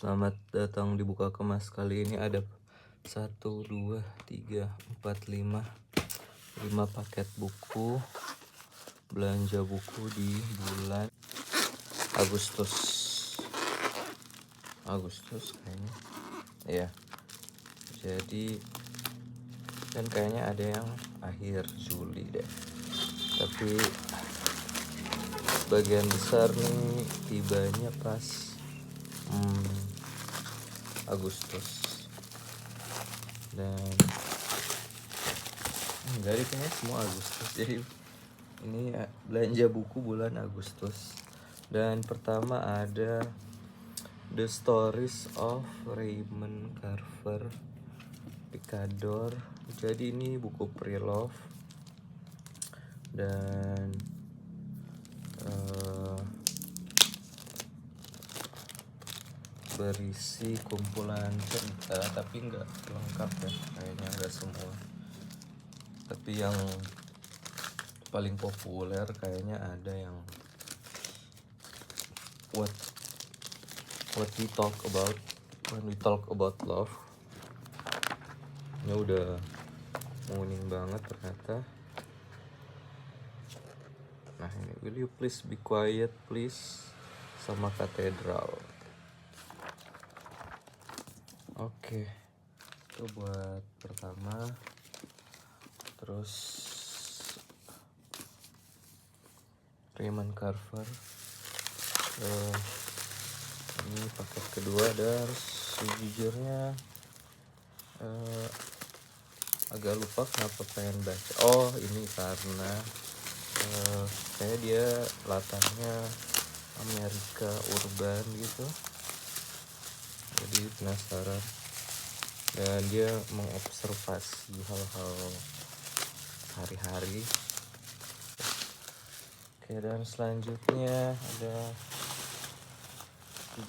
Selamat datang di Buka Kemas. Kali ini ada 1, 2, 3, 4, 5 paket buku. Belanja buku di bulan Agustus kayaknya. Ya. Jadi kan kayaknya ada yang akhir Juli deh. Tapi sebagian besar nih tibanya pas Agustus. Dan enggak, kayaknya semua Agustus. Jadi ini belanja buku bulan Agustus. Dan pertama ada The Stories of Raymond Carver Picador. Jadi ini buku pre-love dan berisi kumpulan cerita, tapi nggak lengkap ya, kayaknya nggak semua. Tapi yang paling populer kayaknya ada yang what we talk about when we talk about love. Ini udah nguning banget ternyata. Nah ini, Will You Please Be Quiet Please sama Katedral. Oke, itu buat pertama. Terus Raymond Carver. Ini paket kedua, dan sejujurnya agak lupa kenapa pengen baca. Oh, ini karena kayak dia latarnya Amerika urban gitu. Jadi penasaran, dan dia mengobservasi hal-hal hari-hari. Oke, dan selanjutnya ada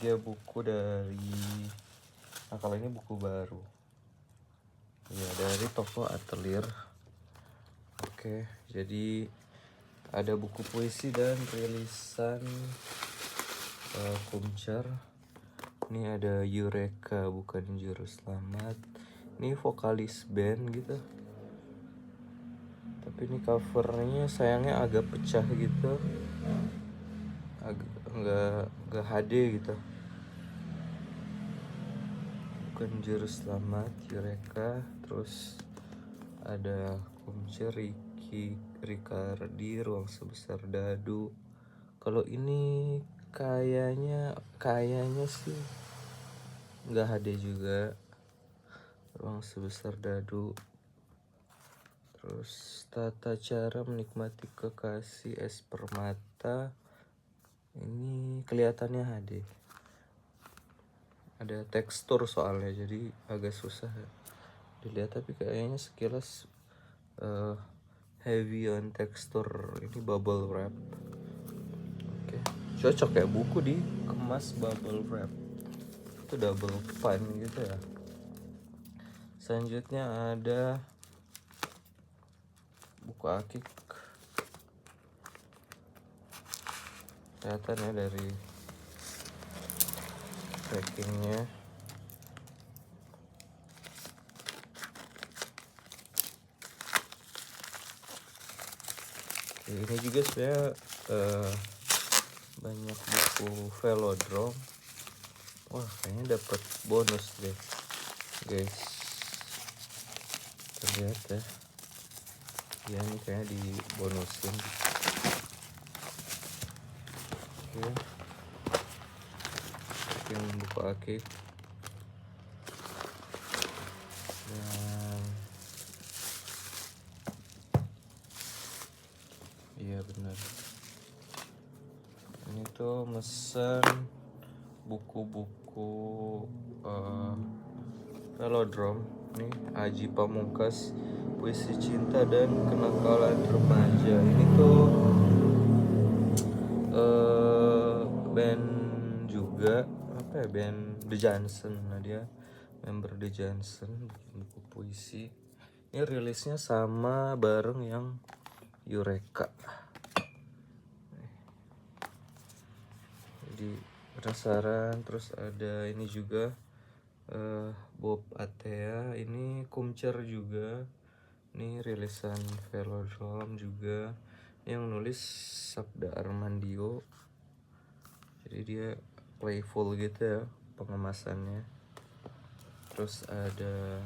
3 buku dari, kalau ini buku baru ya, dari toko Atelier. Oke, jadi ada buku puisi dan rilisan Kumcer. Ini ada Eureka Bukan Juru Selamat. Ini vokalis band gitu. Tapi ini covernya sayangnya agak pecah gitu. Agak nggak HD gitu. Bukan Juru Selamat, Eureka. Terus ada Kumcer, Ricardi, Ruang Sebesar Dadu. Kalau ini kayaknya sih nggak HD juga. Ruang Sebesar Dadu. Terus Tata Cara Menikmati Kekasih, Es Permata. Ini kelihatannya HD. Ada tekstur soalnya, jadi agak susah dilihat, tapi kayaknya sekilas heavy on tekstur. Ini bubble wrap. Oke, cocok ya buku dikemas bubble wrap. Itu double fun gitu ya. Selanjutnya ada buku Akik. Kelihatan ya dari packingnya. Ini juga sebenarnya banyak buku velodrome. Wah, kayaknya dapat bonus deh guys. Terlihat ya. Ya, ini kayaknya dibonusin. Oke. Packing buku Akik. Dan iya benar. Ini tuh mesen buku-buku velodrome. Nih, Aji Pamungkas, Puisi Cinta dan Kenakalan Remaja. Ini tuh band juga, apa ya, band The Johnson. Nah, dia member The Johnson, buku puisi. Ini rilisnya sama bareng yang Eureka. Jadi penasaran. Terus ada ini juga Bob Atea, ini Kumcer juga, ini rilisan Velodrome juga. Ini yang nulis Sabda Armandio, jadi dia playful gitu ya pengemasannya. Terus ada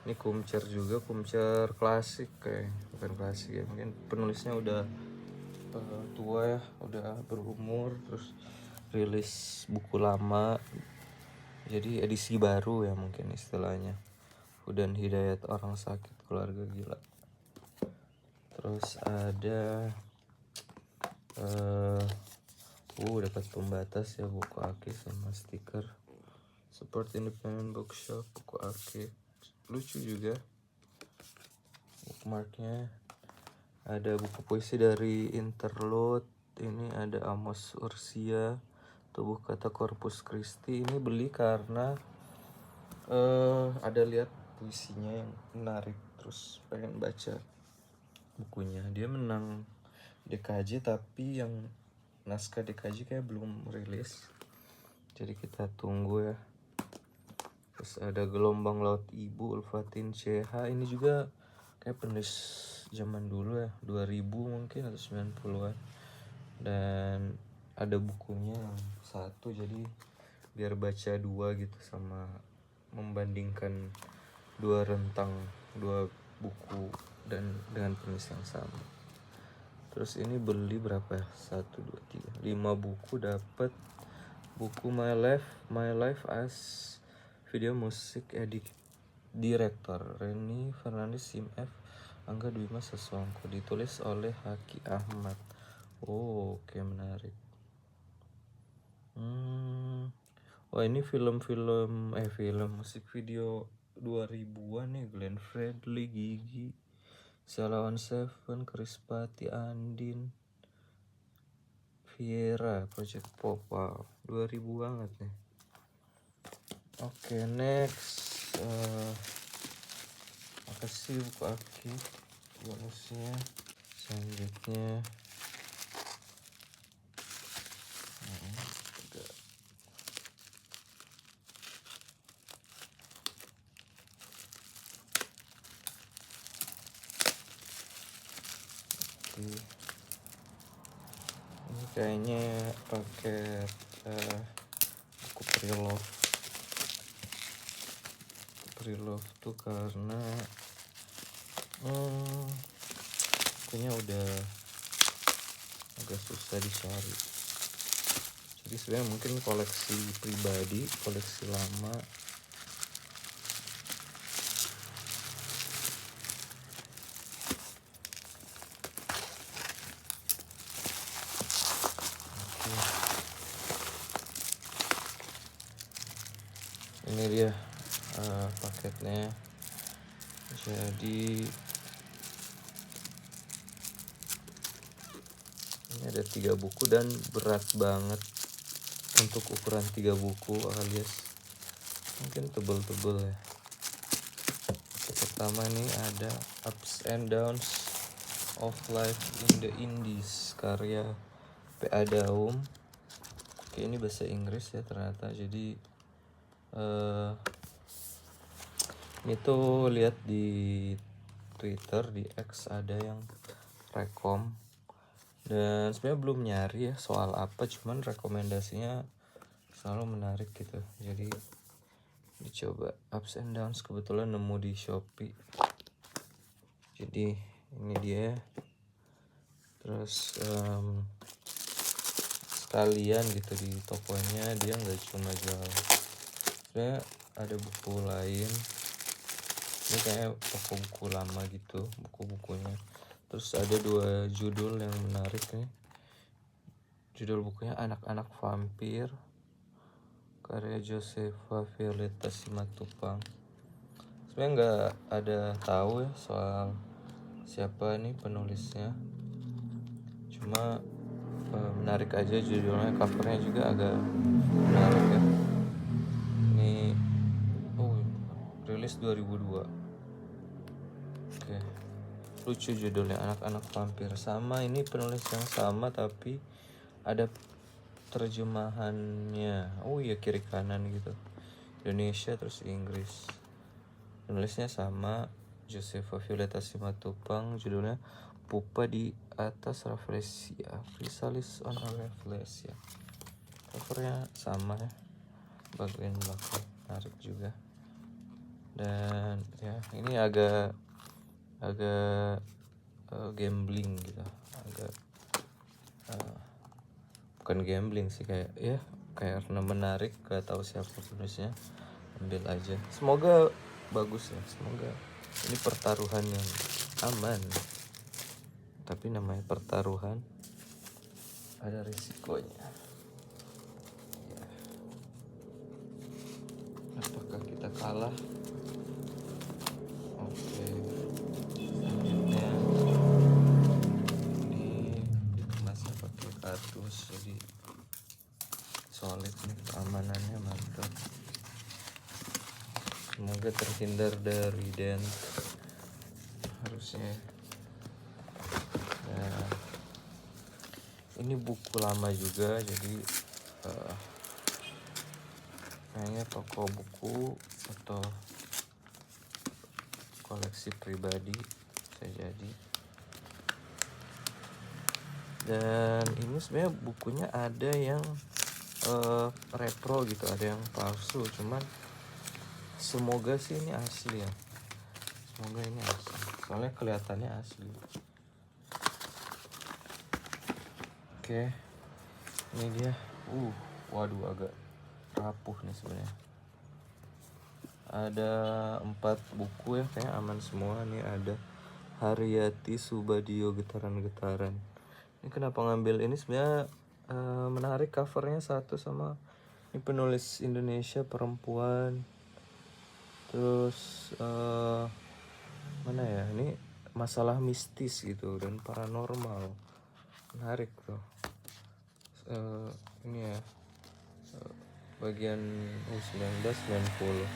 ini Kumcer juga, Kumcer klasik, kayak bukan klasik ya, mungkin penulisnya udah tua ya, udah berumur. Terus rilis buku lama, jadi edisi baru ya mungkin istilahnya. Hudan Hidayat, Orang Sakit Keluarga Gila. Terus ada dapat pembatas ya, buku Aki sama stiker. Support Independent Bookshop, buku Aki, lucu juga bookmarknya. Ada buku puisi dari Interlude, ini ada Amos Ursia, Tubuh Kata Corpus Christi. Ini beli karena ada lihat puisinya yang menarik, terus pengen baca bukunya. Dia menang DKJ, tapi yang naskah DKJ kayak belum rilis, jadi kita tunggu ya. Terus ada Gelombang Laut Ibu, Ulfatin CH. Ini juga kayak penulis zaman dulu ya, 2000 mungkin atau 90-an. Dan ada bukunya yang satu, jadi biar baca dua gitu, sama membandingkan dua buku dan dengan penulis yang sama. Terus ini beli berapa ya? 1, 2, 3, 5 buku, dapat buku My Life as Video Music Director, Reni Fernandes, Sim F, Angga Dwima Sasongko, ditulis oleh Haki Ahmad. Oke, menarik. Wah, ini film musik video 2000-an nih. Glenn Fredly, Gigi, Salawan Seven, Chris Patti, Andin, Viera, Project Pop. Wow, 2000 banget nih. Oke, next. Makasih buku Aki bonusnya. Selanjutnya ini kayaknya paket buku Pre-Love tuh, karena bukunya udah agak susah dicari. Jadi sebenarnya mungkin koleksi pribadi, koleksi lama. Ini dia paketnya. Jadi ini ada 3 buku dan berat banget untuk ukuran 3 buku, alias mungkin tebel-tebel ya. Pertama nih ada Ups and Downs of Life in the Indies, karya P.A. Daum. Oke, ini bahasa Inggris ya ternyata. Jadi ini tuh lihat di Twitter, di X ada yang rekom, dan sebenarnya belum nyari ya soal apa, cuman rekomendasinya selalu menarik gitu. Jadi dicoba. Ups and Downs kebetulan nemu di Shopee, jadi ini dia. Terus sekalian gitu di tokonya, dia nggak cuma jual, sebenarnya ada buku lain. Ini kayak toko buku lama gitu buku-bukunya. Terus ada 2 judul yang menarik nih. Judul bukunya Anak-anak Vampir, karya Josefa Violeta Simatupang. Sebenarnya nggak ada tahu ya soal siapa nih penulisnya, cuma menarik aja judulnya. Covernya juga agak menarik ya. Ini rilis 2002. Oke, lucu judulnya, Anak-anak Vampir. Sama ini penulis yang sama, tapi ada terjemahannya. Oh iya, kiri kanan gitu. Indonesia terus Inggris. Penulisnya sama, Josefa Violeta Simatupang. Judulnya Pupa di Atas Rafflesia, Chrysalis on a Rafflesia. Covernya sama ya, bagian belakang menarik juga. Dan ya ini agak gambling gitu, agak bukan gambling sih, kayak ya karena menarik, gak tahu siapa penulisnya, ambil aja. Semoga bagus ya, semoga ini pertaruhan yang aman, tapi namanya pertaruhan ada risikonya ya. Apakah kita kalah? Oke, selanjutnya dikemasnya pakai kardus, jadi solid nih, keamanannya mantap. Semoga terhindar dari dent harusnya. Nah, ini buku lama juga, jadi kayaknya toko buku atau koleksi pribadi bisa jadi. Dan ini sebenarnya bukunya ada yang repro gitu, ada yang palsu, cuman semoga sih ini asli ya, semoga ini asli, soalnya kelihatannya asli. Oke, ini dia. Waduh, agak rapuh nih sebenarnya. Ada 4 buku ya, kayaknya aman semua nih. Ada Haryati Subadio, Getaran-Getaran. Ini kenapa ngambil ini sebenarnya menarik, covernya satu sama ini, penulis Indonesia perempuan. Terus mana ya, ini masalah mistis gitu dan paranormal, menarik tuh. Ini ya bagian 1990.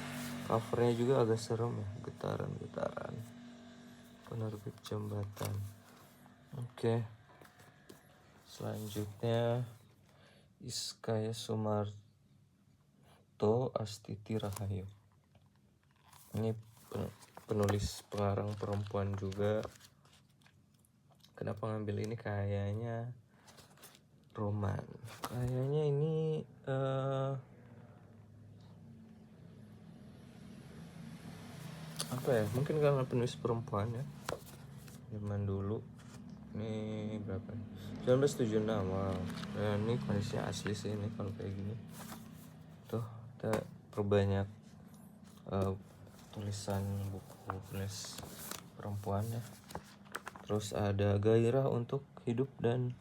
Covernya juga agak serem ya, Getaran-Getaran, penerbit Jembatan. Oke. Selanjutnya Iskaya Sumarto Astiti Rahayu. Ini penulis pengarang perempuan juga. Kenapa ngambil ini? Kayaknya roman. Kayaknya ini apa ya? Mungkin karena penulis perempuan ya. Zaman dulu. Ini berapa nih? 1976. Wow. Dan ini kondisinya asli sih ini kalau kayak gini. Tuh, kita perbanyak tulisan buku penulis perempuan ya. Terus ada Gairah untuk Hidup dan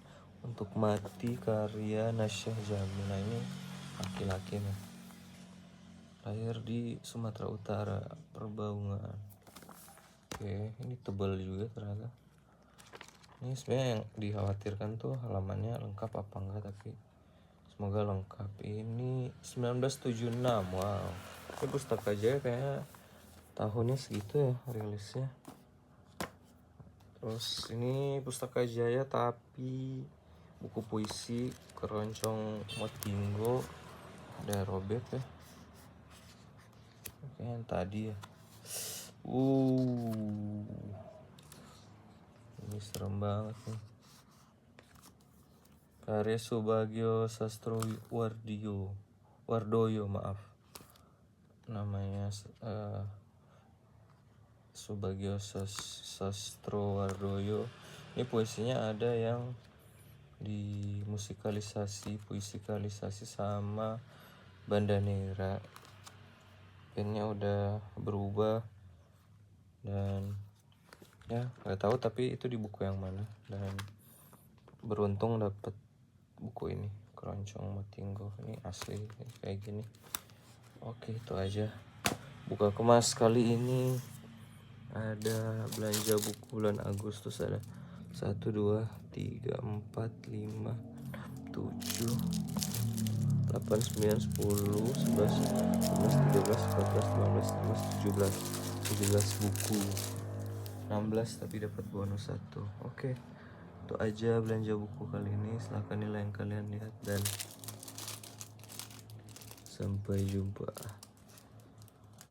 Untuk Mati, karya Nasyah Jamil. Nah, ini laki-laki nih, lahir di Sumatera Utara, Perbaungan. Oke, ini tebal juga ternyata. Ini sebenarnya yang dikhawatirkan tuh halamannya lengkap apa enggak, tapi semoga lengkap. Ini 1976. Wow, ini Pustaka Jaya kayaknya tahunnya segitu ya rilisnya. Terus ini Pustaka Jaya tapi buku puisi, Keroncong Motinggo, ada robek ya. Oke, yang tadi ya. Ini serem banget nih. Karya Subagio Sastro Wardoyo, maaf. Namanya Subagio Sastro Wardoyo. Ini puisinya ada yang dimusikalisasi, puisikalisasi sama Bandanera. Pennya udah berubah dan ya nggak tahu tapi itu di buku yang mana, dan beruntung dapet buku ini, Keroncong Motinggo. Ini asli kayak gini. Oke, itu aja buka kemas kali ini. Ada belanja buku bulan Agustus, ada 1, 2, 3, 4, 5, 7, 8, 9, 10, 11, 12, 13, 14, 15, 16, 17 buku. 16 tapi dapat bonus 1. Oke, itu aja belanja buku kali ini. Silahkan nilai yang kalian lihat dan Sampai jumpa.